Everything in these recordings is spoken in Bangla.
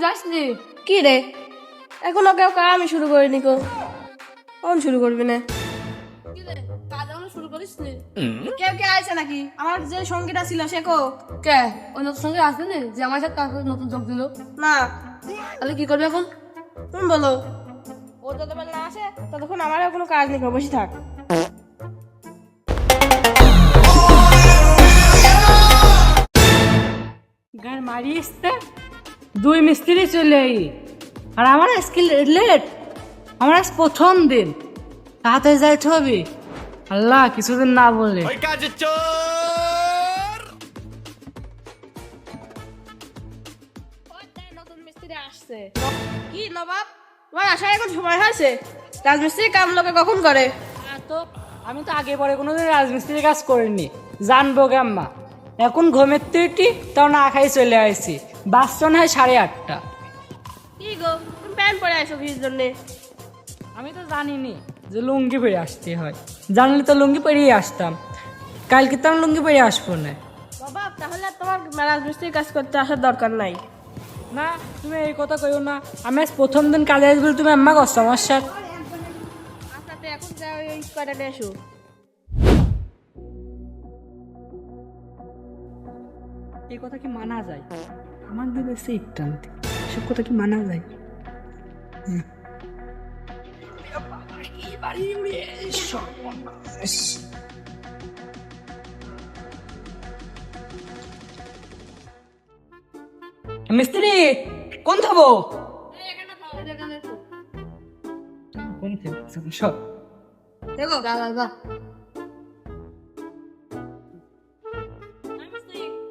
যাসনি কি রে এখনো কেউ কাজ শুরু করিনি কো কখন শুরু করবি না কি রে কাজ এখনো শুরু করিসনি? কেউ কে আছে নাকি আমার যে সঙ্গীটা ছিল সে কো কে ওই নতুন সঙ্গে আসেনি যে আমার সাথে কাজ করে নতুন যোগ দিল? না তাহলে কি করবি এখন? তুমি বলো ও যতক্ষণ না আসে ততক্ষণ আমারও কোনো কাজ নেই বসে থাক গান মারিস দুই মিস্ত্রি চলে আই আর আমার আজকে লেট আমার আজ প্রথম দিন তাড়াতাড়ি যাইতে হবে আল্লাহ কিছুদিন না বললে নতুন মিস্ত্রি আসছে কি নবাব তোমার আসার এখন সময় হয়েছে রাজমিস্ত্রি কাম লোকে কখন করে তো আমি তো আগে পরে কোনোদিন রাজমিস্ত্রির কাজ করিনি জানবো গাম্মা এখন ঘুমের তুইটি তাও না খাই চলে আসছি বাসন হয় 8:30। কি গো তুমি প্যান্ট পরে আসো কিসের জন্যে আমি তো জানিনি যে লুঙ্গি পরে আসতে হয় জানলে তো লুঙ্গি পরেই আসতাম কালকে তো আমি লুঙ্গি পরে আসবো না বাবা তাহলে আর তোমার রাজমিস্ত্রির কাজ করতে আসার দরকার নাই না তুমি এই কথা কইও না আমি আজ প্রথম দিন কাজে আসবো তুমি আম্মা করছো আমার সাথে আচ্ছা তো এখন যাও ওই স্কোয়াডে এসো এই কথা কি মানা যায় আমার দিন এসে ইত্যান্তি সব কথা কি মানা যায় মিস্ত্রি কোন থাকবো কোন থাকবো সব দেখো যা যা যা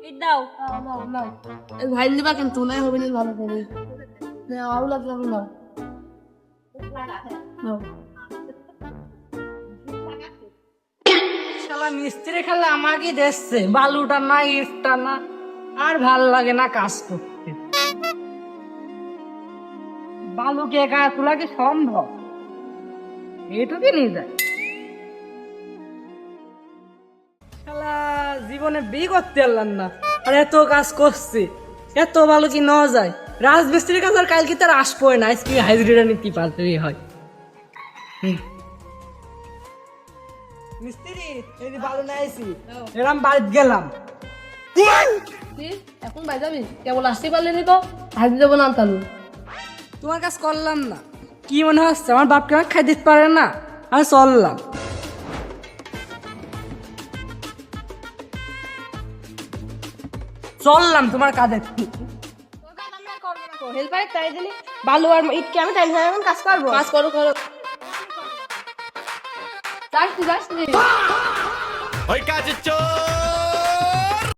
ইট দাও এই ভাই দিবা কিন্তু নাই হবে না ভালো করে আউলা যাবে না শালা মিস্ত্রি খেলে আমাকে দেখছে বালুটা না ইটটা না আর ভাল লাগে না কাজ করতে বালুকে একা তোলা কি সম্ভব এটুকু নিয়ে যায় শালা জীবনে বিয়ে করতে পারলাম না আর এত কাজ করছে এত ভালো কি নেওয়া যায় রাজমিস্ত্রির কাজ আর কালকে তার আসবো না আজকে হাজিরা নিতে পারতেই হয় মিস্ত্রি এই যে ভালো নাইছি এরম বাড়িতে গেলাম কি এখন ভাই যাবি কেবল আসতে পারলি নি তো হাজির দেবো না তাহলে তোমার কাজ করলাম না কি মনে হচ্ছে আমার বাপকে আমাকে খাই দিতে পারে না আমি চললাম চললাম তোমার কাজে হেল্পার তাই দিলি বালু আর ইটকে আমি তাই এখন কাজ করবো কাজ করো করো যাসনি ওই কাজের চোর